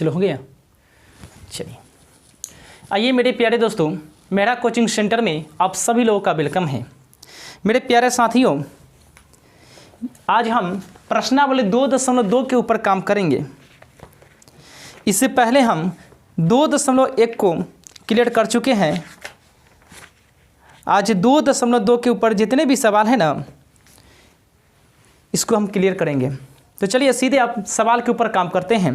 चलो हो गया। चलिए आइए मेरे प्यारे दोस्तों, मेरा कोचिंग सेंटर में आप सभी लोगों का वेलकम है। मेरे प्यारे साथियों, आज हम प्रश्नावली 2.2 के ऊपर काम करेंगे। इससे पहले हम 2.1 को क्लियर कर चुके हैं। आज 2.2 के ऊपर जितने भी सवाल हैं ना, इसको हम क्लियर करेंगे। तो चलिए सीधे आप सवाल के ऊपर काम करते हैं।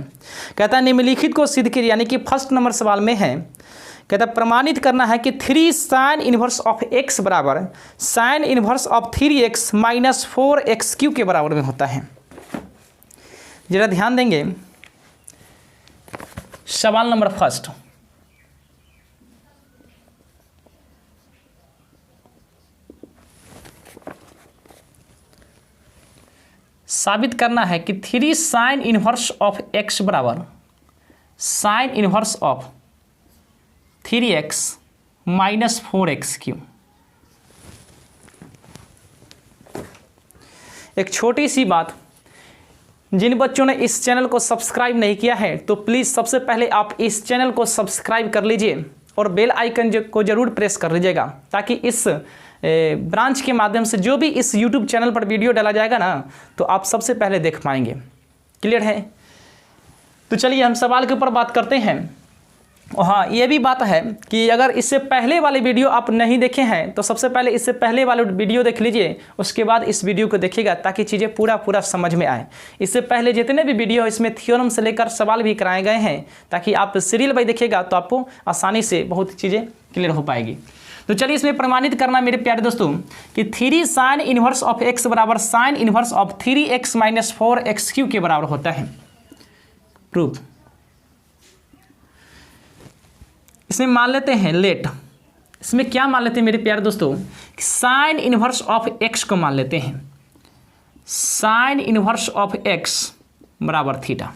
कहता है निम्नलिखित को सिद्ध कीजिए, यानी कि फर्स्ट नंबर सवाल में है। कहता है प्रमाणित करना है कि 3 sin इनवर्स ऑफ x बराबर sin inverse of 3x minus 4x³ के बराबर में होता है। जरा ध्यान देंगे, सवाल नंबर फर्स्ट। साबित करना है कि 3 sin इनवर्स ऑफ x बराबर sin inverse of 3x minus 4x³। एक छोटी सी बात, जिन बच्चों ने इस चैनल को सब्सक्राइब नहीं किया है तो प्लीज़ सबसे पहले आप इस चैनल को सब्सक्राइब कर लीजिए और बेल आइकन को ज़रूर प्रेस कर लीजिएगा, ताकि इस ब्रांच के माध्यम से जो भी इस YouTube चैनल पर वीडियो डाला जाएगा ना, तो आप सबसे पहले देख पाएंगे। क्लियर है? तो चलिए हम सवाल के ऊपर बात करते हैं। हाँ, ये भी बात है कि अगर इससे पहले वाले वीडियो आप नहीं देखे हैं तो सबसे पहले इससे पहले वाले वीडियो देख लीजिए, उसके बाद इस वीडियो को देखिएगा, ताकि चीज़ें पूरा समझ में आए। इससे पहले जितने भी वीडियो इसमें थ्योरम से लेकर सवाल भी कराए गए हैं, ताकि आप सीरियल बाई देखिएगा तो आपको आसानी से बहुत चीज़ें क्लियर हो पाएगी। तो चलिए इसमें प्रमाणित करना मेरे प्यारे दोस्तों कि 3 sin इनवर्स ऑफ x बराबर sin inverse of 3x minus 4x³ के बराबर होता है। प्रूफ। इसमें मान लेते हैं लेट, इसमें क्या मान लेते हैं मेरे प्यारे दोस्तों, sin इनवर्स ऑफ x को मान लेते हैं। sin इनवर्स ऑफ x बराबर थीटा।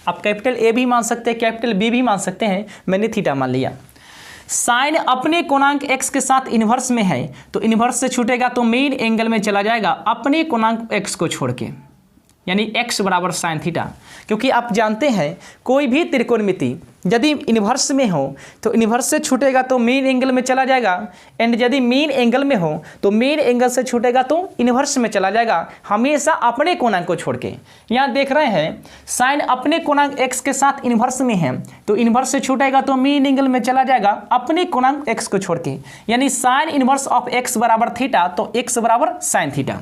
आप कैपिटल A भी मान सकते हैं, कैपिटल B भी मान सकते हैं, मैंने थीटा मान लिया। साइन अपने कोणांक x के साथ इन्वर्स में है, तो इन्वर्स से छूटेगा तो मेन एंगल में चला जाएगा अपने कोणांक x को छोड़ के, यानी x बराबर साइन थीटा। क्योंकि आप जानते हैं कोई भी त्रिकोणमिति यदि इन्वर्स में हो तो इन्वर्स से छूटेगा तो मेन एंगल में चला जाएगा, एंड यदि मेन एंगल में हो तो मेन एंगल से छूटेगा तो इन्वर्स में चला जाएगा, हमेशा अपने कोणांक को छोड़ के। यहाँ देख रहे हैं साइन अपने कोणांक x के साथ इन्वर्स में है, तो इन्वर्स से छूटेगा तो मेन एंगल में चला जाएगा अपने कोणांक x को छोड़ के, यानी साइन इन्वर्स ऑफ x बराबर थीटा, तो x बराबर साइन थीटा।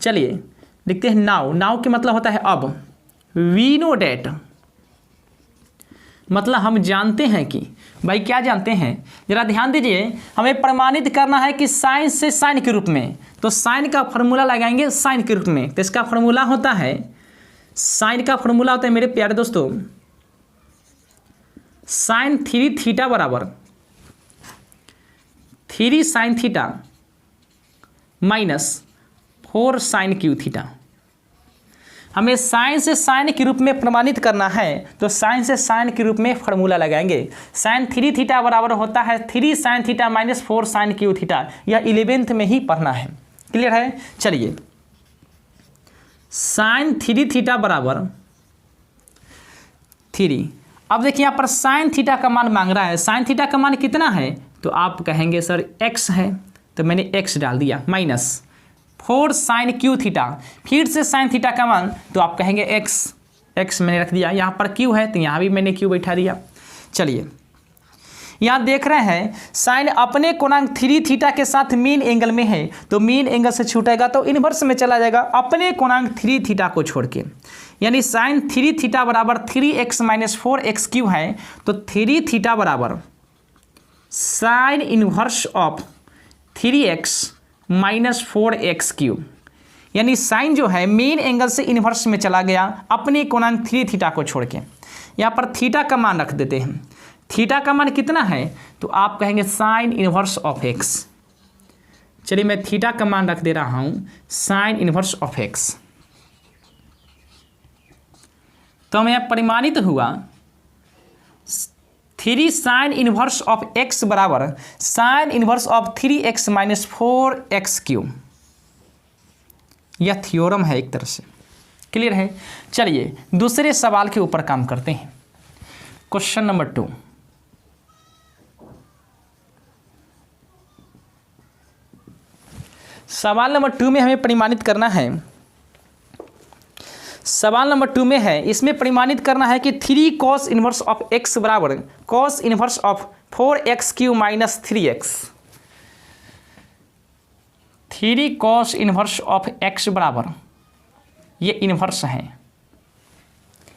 चलिए लिखते हैं नाउ। नाउ के मतलब होता है अब। वी नो डेट मतलब हम जानते हैं कि, भाई क्या जानते हैं, जरा ध्यान दीजिए। हमें प्रमाणित करना है कि साइन से साइन के रूप में, तो साइन का फॉर्मूला लगाएंगे साइन के रूप में। तो इसका फॉर्मूला होता है, साइन का फॉर्मूला होता है मेरे प्यारे दोस्तों, साइन 3 थीटा बराबर 3 sine theta minus 4 sine cube theta. हमें साइन से साइन के रूप में प्रमाणित करना है, तो साइन से साइन के रूप में फॉर्मूला लगाएंगे। साइन 3 थीटा बराबर होता है 3 sine theta minus 4 sine cube theta. यह 11th में ही पढ़ना है। क्लियर है? चलिए साइन 3 थीटा बराबर 3। अब देखिए यहाँ पर साइन थीटा का मान मांग रहा है। साइन थीटा का मान कितना है, तो आप कहेंगे सर x है, तो मैंने x डाल दिया, माइनस 4 साइन क्यू थीटा, फिर से साइन थीटा का मान, तो आप कहेंगे x मैंने रख दिया। यहाँ पर q है तो यहाँ भी मैंने q बैठा दिया। चलिए यहाँ देख रहे हैं साइन अपने कोणांक 3 थीटा के साथ मेन एंगल में है, तो मेन एंगल से छूटेगा तो इन्वर्स में चला जाएगा अपने कोणांक 3 थीटा को छोड़ के, यानी साइन 3 थीटा बराबर 3x माइनस 4x³ है, तो 3 थीटा बराबर sign inverse of 3x minus 4x³, यानी साइन जो है मेन एंगल से इन्वर्स में चला गया अपने कोणांक 3 थीटा को छोड़ के। यहाँ पर थीटा का मान रख देते हैं। थीटा का मान कितना है, तो आप कहेंगे साइन इन्वर्स ऑफ x। चलिए मैं थीटा का मान रख दे रहा हूँ साइन इन्वर्स ऑफ x। तो हमें यहाँ परिमाणित हुआ 3 साइन इन्वर्स ऑफ x बराबर sign inverse of 3x minus 4x³। यह थ्योरम है एक तरह से। क्लियर है? चलिए दूसरे सवाल के ऊपर काम करते हैं। क्वेश्चन नंबर 2, सवाल नंबर 2 में हमें परिमाणित करना है। सवाल नंबर 2 में है, इसमें परिमाणित करना है कि 3 cos इनवर्स ऑफ x बराबर cos inverse of 4x³ minus 3x। 3 cos inverse of x बराबर, ये इनवर्स है,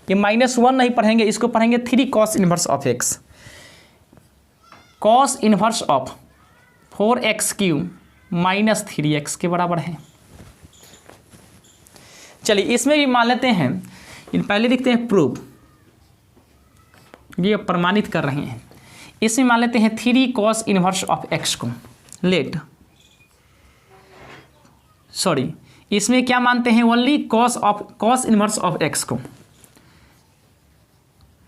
ये -1 नहीं पढ़ेंगे, इसको पढ़ेंगे 3 cos inverse of x। cos inverse of 4x³ minus 3x के बराबर है। चलिए इसमें भी मान लेते हैं, पहले लिखते हैं प्रूफ, ये प्रमाणित कर रहे हैं। इसमें मान लेते हैं 3 cos इनवर्स ऑफ x को लेट, सॉरी इसमें क्या मानते हैं, only cos inverse of x को।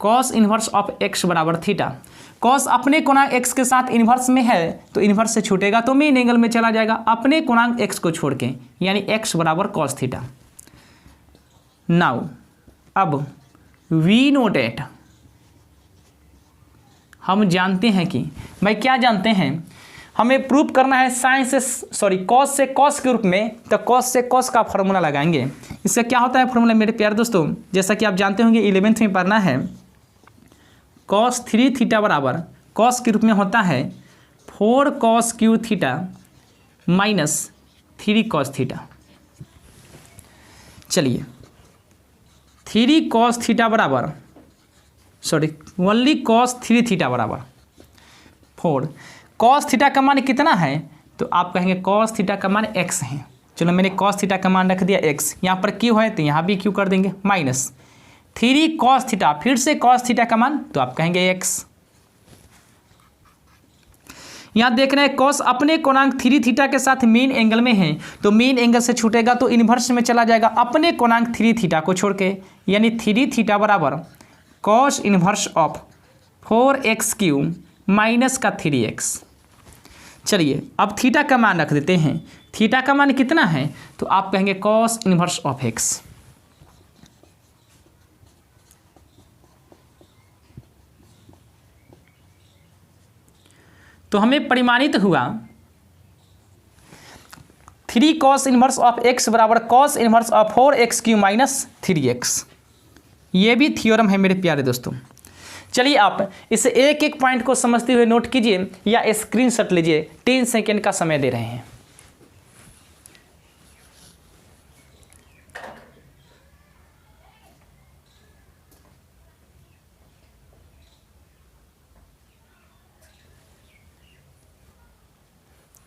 cos इनवर्स ऑफ x बराबर थीटा। cos अपने कोणांक x के साथ इन्वर्स में है तो इन्वर्स से छूटेगा तो मेन एंगल में चला जाएगा अपने कोणांक x को छोड़ के, यानी x बराबर cos थीटा। नाउ अब वी नोट एट, हम जानते हैं कि भाई क्या जानते हैं, हमें प्रूफ करना है साइन से cos से cos के रूप में, तो cos से cos का फॉर्मूला लगाएंगे। इसका क्या होता है फॉर्मूला मेरे प्यारे दोस्तों, जैसा कि आप जानते होंगे 11th में पढ़ना है, cos 3 थीटा बराबर cos के रूप में होता है 4 cos³ theta minus 3 cos theta. चलिए 3 cos थीटा बराबर, सॉरी ओनली cos 3 थीटा बराबर 4। cos थीटा का मान कितना है, तो आप कहेंगे cos थीटा का मान x है। चलो मैंने cos थीटा का मान रख दिया x, यहाँ पर q है तो यहाँ भी q कर देंगे, माइनस 3 cos थीटा, फिर से cos थीटा का मान तो आप कहेंगे x। यहाँ देख रहे हैं cos अपने कोणांक 3 थीटा के साथ मेन एंगल में है, तो मेन एंगल से छूटेगा तो इन्वर्स में चला जाएगा अपने कोणांक 3 थीटा को छोड़ के, यानी 3 थीटा बराबर cos inverse of 4x³ minus का 3x। चलिए अब थीटा का मान रख देते हैं, थीटा का मान कितना है, तो आप कहेंगे cos इन्वर्स ऑफ x। तो हमें परिमाणित हुआ 3 cos इनवर्स ऑफ x बराबर cos inverse of 4x³ minus 3x। ये भी थ्योरम है मेरे प्यारे दोस्तों। चलिए आप इसे एक एक पॉइंट को समझते हुए नोट कीजिए या स्क्रीनशॉट लीजिए, 10 सेकेंड का समय दे रहे हैं।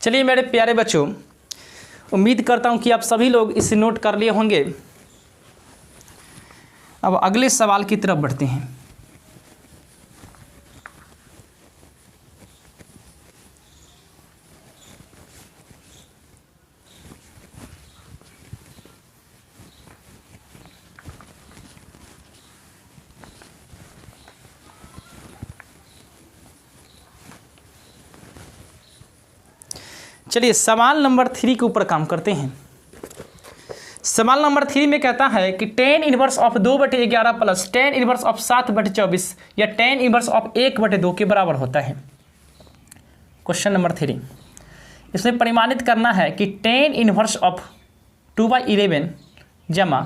चलिए मेरे प्यारे बच्चों, उम्मीद करता हूं कि आप सभी लोग इसे नोट कर लिए होंगे। अब अगले सवाल की तरफ बढ़ते हैं। चलिए सवाल नंबर 3 के ऊपर काम करते हैं। सवाल नंबर 3 में कहता है कि tan inverse of 2/11 plus tan inverse of 7/24 या tan इनवर्स ऑफ 1/2 के बराबर होता है। क्वेश्चन नंबर 3, इसमें परिमाणित करना है कि tan इनवर्स ऑफ 2/11 जमा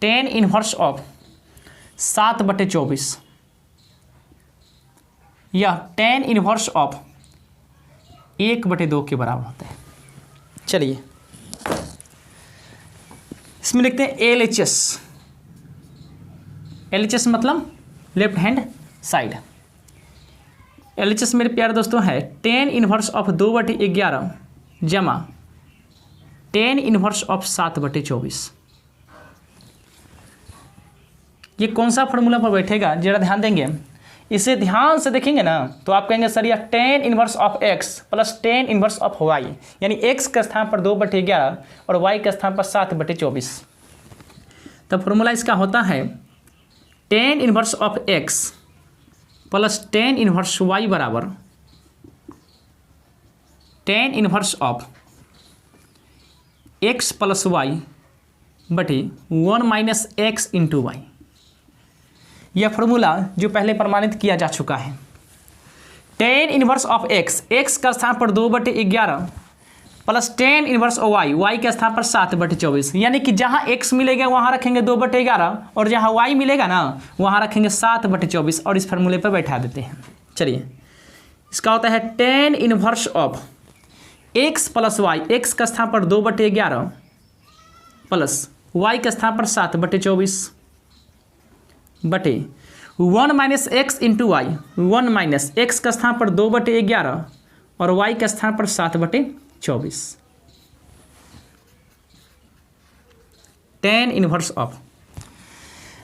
tan इनवर्स ऑफ 7/24 या tan इनवर्स ऑफ 1/2 के बराबर होता है। चलिए इसमें लिखते हैं LHS। LHS मतलब लेफ्ट हैंड साइड। LHS मेरे प्यारे दोस्तों है tan इनवर्स ऑफ 2/11 जमा tan इनवर्स ऑफ 7/24। ये कौन सा फॉर्मूला पर बैठेगा जरा ध्यान देंगे, इसे ध्यान से देखेंगे ना तो आप कहेंगे सर यह tan inverse of x plus tan inverse of y, यानी x के स्थान पर 2/11 और y के स्थान पर 7/24। तो फॉर्मूला इसका होता है tan inverse of x plus tan inverse y बराबर tan inverse of x plus y बटे 1 माइनस x इंटू वाई। यह फार्मूला जो पहले प्रमाणित किया जा चुका है। Tan inverse of x, x का स्थान पर 2/11 plus tan inverse of y, y के स्थान पर 7/24, यानी कि जहाँ एक्स मिलेगा वहाँ रखेंगे 2/11 और जहाँ वाई मिलेगा ना वहाँ रखेंगे 7/24 और इस फार्मूले पर बैठा देते हैं। चलिए इसका होता है tan inverse of x plus y, x का स्थान पर 2/11 प्लस वाई का स्थान पर 7/24 बटे 1 minus x into y, 1 minus x का स्थान पर 2/11 और वाई का स्थान पर 7/24। टेन इनवर्स ऑफ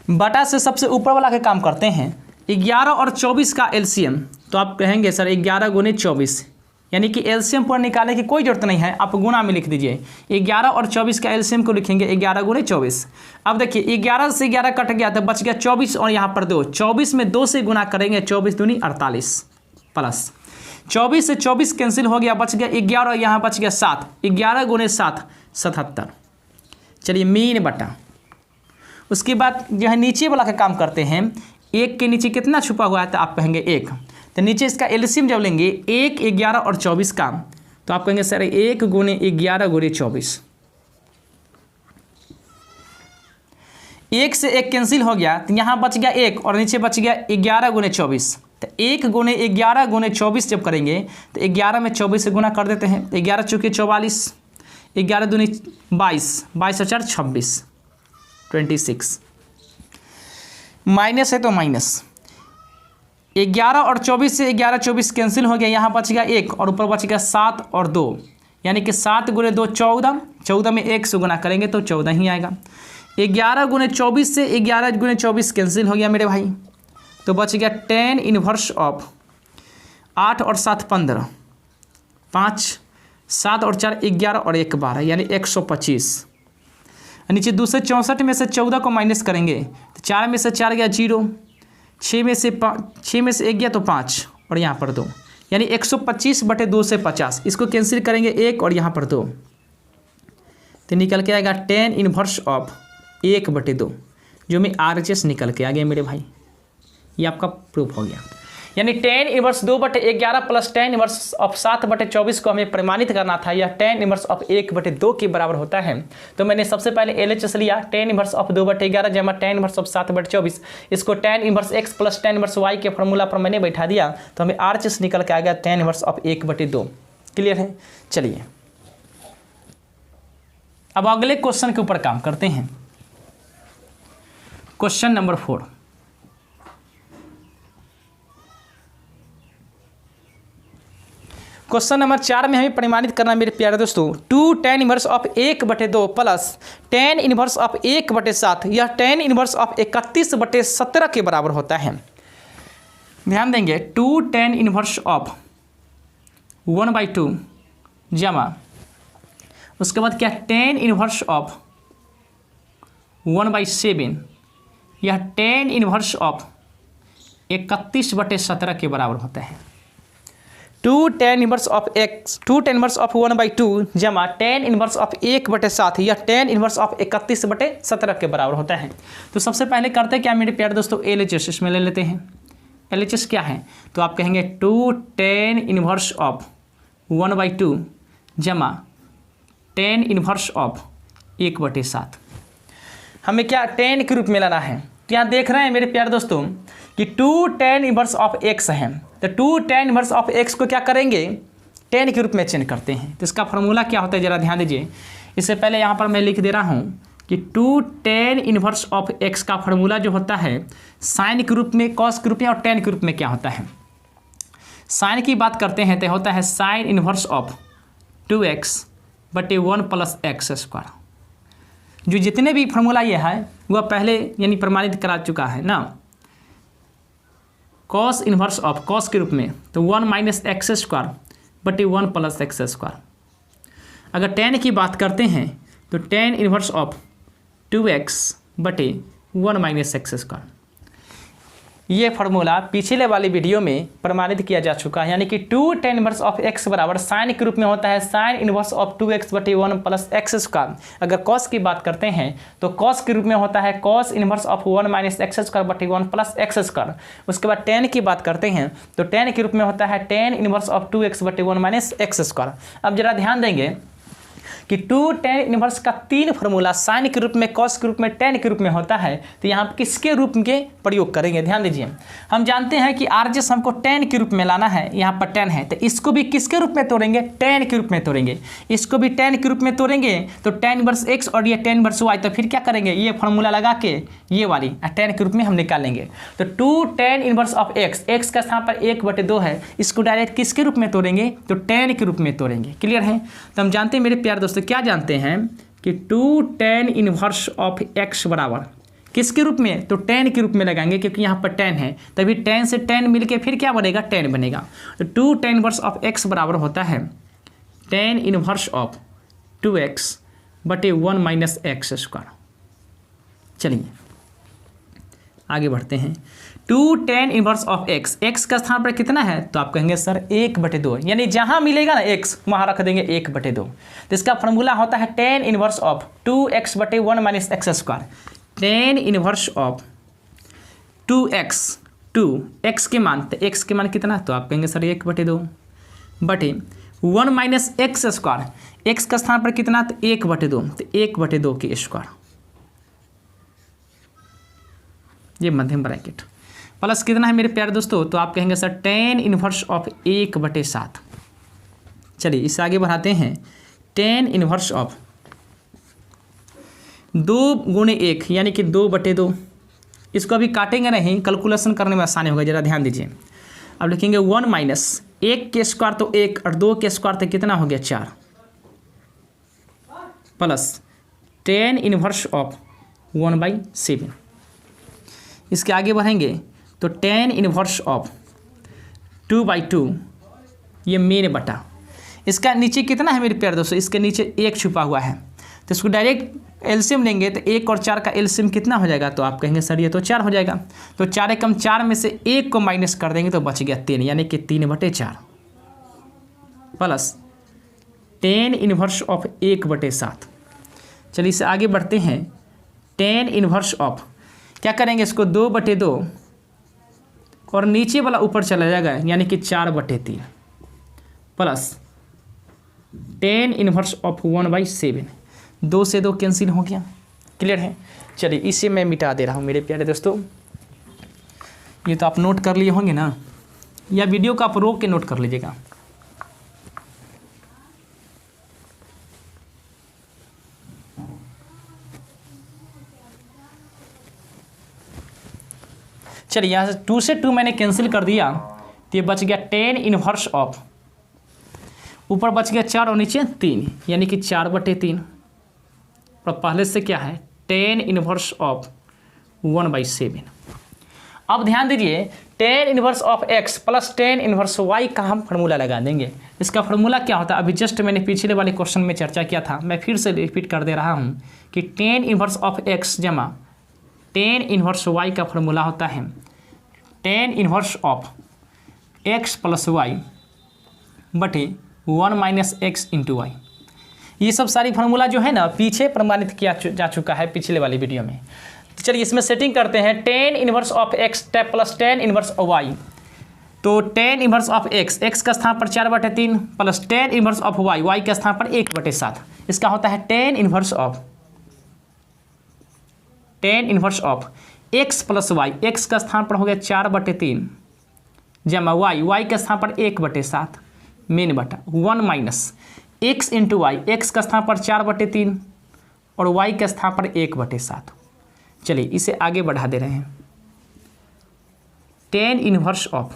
बटा से सबसे ऊपर वाला के काम करते हैं। 11 और 24 का एलसीएम, तो आप कहेंगे सर 11 गुने 24, यानी कि एलसीएम पर निकालने की कोई जरूरत नहीं है, आप गुना में लिख दीजिए। 11 और 24 का एलसीएम को लिखेंगे 11 गुने 24। अब देखिए 11 से 11 कट गया तो बच गया 24 और यहाँ पर 2, 24 में 2 से गुना करेंगे, 24 दूनी 48 प्लस 24 से 24 कैंसिल हो गया, बच गया 11 और यहाँ बच गया 7, 11 गुने 7 77। चलिए मीन बटा, उसके बाद जो है नीचे वाला का काम करते हैं। 1 के नीचे कितना छुपा हुआ है तो आप कहेंगे 1, तो नीचे इसका एलसीएम जब लेंगे 1, 11 और 24 का, तो आप कहेंगे सर 1 गुने 11 गुने 24। 1 से 1 कैंसिल हो गया तो यहाँ बच गया 1 और नीचे बच गया 11 गुने 24। तो 1 गुने 11 गुने 24 जब करेंगे तो 11 में 24 से गुना कर देते हैं। 11 चूँकि 44, 11 दूनी 22, 22 और 4 26, 26 माइनस है तो माइनस 11 और 24 से 11 24 कैंसिल हो गया, यहाँ बच गया 1 और ऊपर बच गया 7 और 2, यानी कि 7 गुने 2 14, 14 में 1 से गुना करेंगे तो 14 ही आएगा। 11 गुने 24 से 11 गुने 24 कैंसिल हो गया मेरे भाई, तो बच गया टेन इनवर्स ऑफ 8 और 7 15, 5 7 और 4 11 और 1 12, यानी 125। नीचे दूसरे 64 में से 14 को माइनस करेंगे तो 4 में से 4 गया 0, 6 में से 1 गया तो 5 और यहाँ पर 2, यानी 125/2 से 50, इसको कैंसिल करेंगे 1 और यहाँ पर 2, तो निकल के आएगा टेन इनवर्स ऑफ 1/2, जो में RHS निकल के आ गया मेरे भाई। ये आपका प्रूफ हो गया, यानी tan inverse 2/11 plus tan inverse of 7/24 को हमें प्रमाणित करना था। यह टेन इनवर्स ऑफ 1/2 के बराबर होता है। तो मैंने सबसे पहले LHS लिया, टेन इनवर्स ऑफ 2/11 जमा टेन इनवर्स ऑफ 7/24, इसको tan inverse x plus tan inverse y के फॉर्मूला पर मैंने बैठा दिया, तो हमें RHS निकल के आ गया टेन इनवर्स ऑफ 1/2। क्लियर है? चलिए अब अगले क्वेश्चन के ऊपर काम करते हैं। Question number 4। क्वेश्चन नंबर 4 में हमें प्रमाणित करना मेरे प्यारे दोस्तों, 2 ten inverse of 1/2 plus tan inverse of 1/7, यह टेन इनवर्स ऑफ 31/17 के बराबर होता है। ध्यान देंगे 2 टेन इनवर्स ऑफ 1/2 जमा उसके बाद क्या टेन इनवर्स ऑफ 1/7, यह टेन इनवर्स ऑफ 31/17 के बराबर होता है। 2 टेन इनवर्स ऑफ 1/2 जमा टेन इनवर्स ऑफ 1/7, यह टेन इनवर्स ऑफ 31/17 के बराबर होता है। तो सबसे पहले करते क्या मेरे प्यारे दोस्तों, LHS इसमें ले लेते हैं। LHS क्या है तो आप कहेंगे 2 टेन इनवर्स ऑफ 1/2 जमा टेन इनवर्स ऑफ 1/7। हमें क्या टेन के रूप में लाना है, तो यहाँ देख रहे हैं मेरे प्यारे दोस्तों कि 2 टेन इनवर्स ऑफ x है, तो 2 टेन इनवर्स ऑफ x को क्या करेंगे 10 के रूप में चेंज करते हैं। तो इसका फॉर्मूला क्या होता है जरा ध्यान दीजिए। इससे पहले यहाँ पर मैं लिख दे रहा हूँ कि 2 टेन इनवर्स ऑफ x का फॉर्मूला जो होता है साइन के रूप में, कॉस के रूप में और टेन के रूप में क्या होता है। साइन की बात करते हैं तो होता है sine inverse of 2x/1 + x²। जो जितने भी फॉर्मूला ये है वह पहले यानी प्रमाणित करा चुका है ना। कॉस इनवर्स ऑफ कॉस के रूप में तो 1 - x²/1 + x²। अगर टेन की बात करते हैं तो ten inverse of 2x/1 - x²। ये फार्मूला पिछले वाली वीडियो में प्रमाणित किया जा चुका है, यानी कि 2 tan इनवर्स ऑफ x बराबर साइन के रूप में होता है sine inverse of 2x/1 plus x square. अगर कॉस की बात करते हैं तो कॉस के रूप में होता है cos inverse of 1 minus x square plus x square. उसके बाद tan की बात करते हैं तो tan के रूप में होता है tan inverse of 2x/1 minus x square. अब जरा ध्यान देंगे कि 2 tan इनवर्स का 3 फार्मूला साइन के रूप में, कॉस के रूप में, tan के रूप में होता है, तो यहाँ किसके रूप के प्रयोग करेंगे? ध्यान दीजिए, हम जानते हैं कि RGS हमको tan के रूप में लाना है, यहाँ पर tan है, तो इसको भी किसके रूप में तोड़ेंगे? tan के रूप में तोड़ेंगे। इसको भी tan के रूप में तोड़ेंगे तो tan इनवर्स x और ये tan इनवर्स y, तो फिर क्या करेंगे? ये फार्मूला लगा के ये वाली tan के रूप में हम निकालेंगे। तो 2 tan इनवर्स ऑफ x का स्थान पर 1/2 है, इसको डायरेक्ट किसके रूप में तोड़ेंगे? तो tan के रूप में तोड़ेंगे। क्लियर है? तो हम जानते हैं मेरे प्यारे दोस्तों, क्या जानते हैं कि 2 tan इनवर्स ऑफ x बराबर किसके रूप में? तो tan के रूप में लगाएंगे, क्योंकि यहाँ पर tan है, तभी tan से tan मिलके फिर क्या बनेगा? tan बनेगा। तो 2 tan इनवर्स ऑफ x बराबर होता है tan inverse of 2x/1 minus x square. चलिए आगे बढ़ते हैं। 2 tan इनवर्स ऑफ x का स्थान पर कितना है? तो आप कहेंगे सर 1/2, यानी जहां मिलेगा ना x वहां रख देंगे 1/2। तो इसका फॉर्मूला होता है tan inverse of 2x/1 minus x square. tan inverse of 2x के मान, तो x के मान कितना? तो आप कहेंगे sir 1/2/1 minus x square. x का स्थान पर कितना? तो 1/2, तो 1/2 के स्क्वायर, ये मध्यम ब्रैकेट, प्लस कितना है मेरे प्यारे दोस्तों? तो आप कहेंगे सर tan इनवर्स ऑफ 1/7। चलिए इससे आगे बढ़ाते हैं। tan इनवर्स ऑफ 2 × 1 यानी कि 2/2। इसको अभी काटेंगे नहीं, कैलकुलेशन करने में आसानी होगा, जरा ध्यान दीजिए। अब लिखेंगे 1 माइनस 1 के स्क्वायर तो 1 और 2 के स्क्वायर तो कितना हो गया? 4, प्लस tan इनवर्स ऑफ 1/7। इसके आगे बढ़ेंगे तो tan इनवर्स ऑफ 2/2, ये मेन बटा, इसका नीचे कितना है मेरे प्यारे दोस्तों? इसके नीचे 1 छुपा हुआ है, तो इसको डायरेक्ट एलसीएम लेंगे तो 1 और 4 का एलसीएम कितना हो जाएगा? तो आप कहेंगे सर ये तो 4 हो जाएगा। तो 4 एकम 4 में से 1 को माइनस कर देंगे तो बच गया 3, यानी कि 3/4 प्लस tan इनवर्स ऑफ 1/7। चलिए इससे आगे बढ़ते हैं। tan इनवर्स ऑफ क्या करेंगे? इसको 2/2 और नीचे वाला ऊपर चला जाएगा, यानी कि 4/3 प्लस tan इनवर्स ऑफ 1/7। 2 से 2 कैंसिल हो गया। क्लियर है? चलिए इसे मैं मिटा दे रहा हूँ मेरे प्यारे दोस्तों। ये तो आप नोट कर लिए होंगे ना, या वीडियो को आप रोक के नोट कर लीजिएगा। चलिए यहाँ से 2 से 2 मैंने कैंसिल कर दिया, तो ये बच गया tan इनवर्स ऑफ, ऊपर बच गया 4 और नीचे 3, यानी कि 4/3। और पहले से क्या है? tan inverse of 1/7। अब ध्यान दीजिए, tan inverse of x plus tan inverse y का हम फार्मूला लगा देंगे। इसका फार्मूला क्या होता है? अभी जस्ट मैंने पिछले वाले क्वेश्चन में चर्चा किया था, मैं फिर से रिपीट कर दे रहा हूँ कि tan इनवर्स ऑफ x जमा tan इनवर्स y का फार्मूला होता है tan inverse of x plus y बटे 1 माइनस एक्स इंटू वाई। ये सब सारी फार्मूला जो है ना पीछे प्रमाणित किया जा चुका है पिछले वाली वीडियो में। तो चलिए इसमें सेटिंग करते हैं। tan inverse of x plus tan inverse y, तो tan इनवर्स ऑफ x का स्थान पर 4/3 plus tan inverse of y के स्थान पर 1/7। इसका होता है tan inverse of x plus y, x का स्थान पर हो गया 4/3 जमा y के स्थान पर 1/7 मेन बटा 1 minus x into y, x का स्थान पर 4/3 और y का स्थान पर 1/7। चलिए इसे आगे बढ़ा दे रहे हैं। tan इनवर्स ऑफ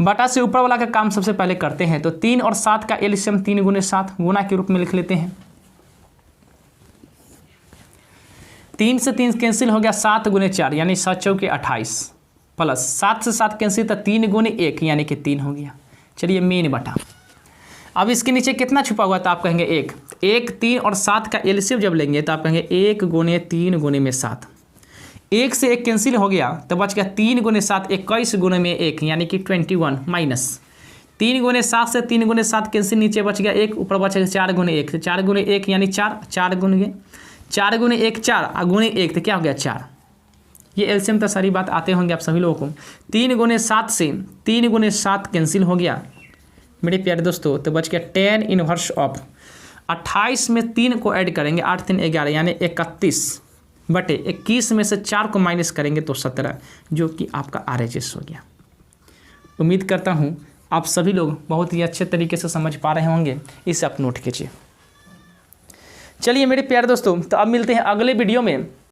बटा से ऊपर वाला का काम सबसे पहले करते हैं, तो 3 और 7 का एलसीएम 3 × 7 गुना के रूप में लिख लेते हैं। 3 से 3 कैंसिल हो गया, 7 × 4 यानी 7 चौके 28 प्लस 7 से 7 कैंसिल तो 3 × 1 यानी कि 3 हो गया। चलिए मेन बटा, अब इसके नीचे कितना छुपा हुआ था? आप कहेंगे 1, 3 और 7 का एलसीएम जब लेंगे तो आप कहेंगे 1 × 3 × 7। 1 से 1 कैंसिल हो गया तो बच गया 3 गुने 7 21 गुने में 1 यानी कि 21 माइनस 3 गुने 7 से 3 गुने 7 कैंसिल, नीचे बच गया 1, ऊपर बच गया 4 गुने 1, तो 4 गुने 1 यानी 4, 4 गुने 1 4 और गुने 1 तो क्या हो गया 4। ये एलसीएम तो सारी बात आते होंगे आप सभी लोगों को। 3 गुने 7 से 3 गुने 7 कैंसिल हो गया मेरे प्यारे दोस्तों, तो बच गया 10 इनवर्स ऑफ 28 में 3 को ऐड करेंगे 8 3 11 यानी 31 बटे 21 में से 4 को माइनस करेंगे तो 17, जो कि आपका RHS हो गया। उम्मीद करता हूँ आप सभी लोग बहुत ही अच्छे तरीके से समझ पा रहे होंगे, इसे आप नोट कीजिए। चलिए मेरे प्यारे दोस्तों, तो अब मिलते हैं अगले वीडियो में।